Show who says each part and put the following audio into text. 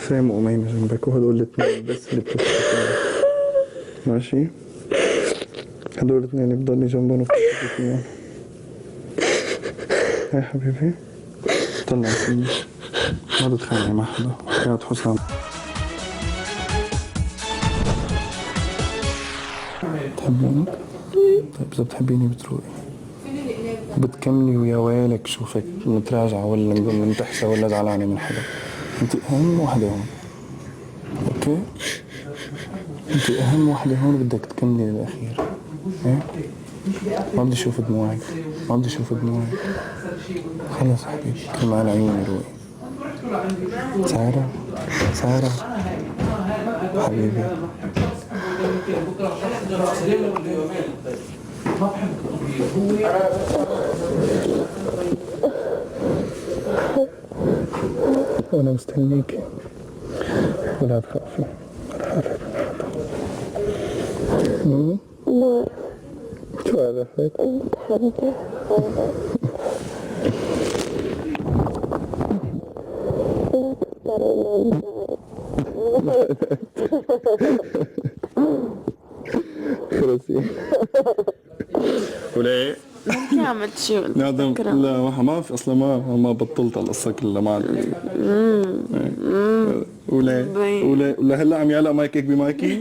Speaker 1: سام وأميمة جنبك، وهدول الاتنين بس اللي بتثقي ماشي؟ هدول الاتنين اللي بضلي جنبهم وبتثقي فيهم. هاي حبيبي طلع فيني، ما تتخانقي مع حدا يا حسام. بتحبيني؟ طيب إذا بتحبيني بتروقي بتكملي ويا ويلك شوفك متراجعة ولا منتحشة ولا زعلانة من حدا. انت أهم وحدة هون، اوكي؟ انت أهم وحدة هون، بدك تكملي للأخير. ايه؟ ما بدي اشوف دموعك، ما بدي اشوف دموعك. خلص حبيبي كرمال عيوني روقي. سارة سارة حبيبي. وأنا مستنيكي ولا تخافي. شو هذا فيك؟ خلصي وليه؟
Speaker 2: ممكن عملت شيء
Speaker 1: لا ما في اصلا، ما بطلت القصه كلها ما وليه لهلا عم يعلق مايكك بمايكي.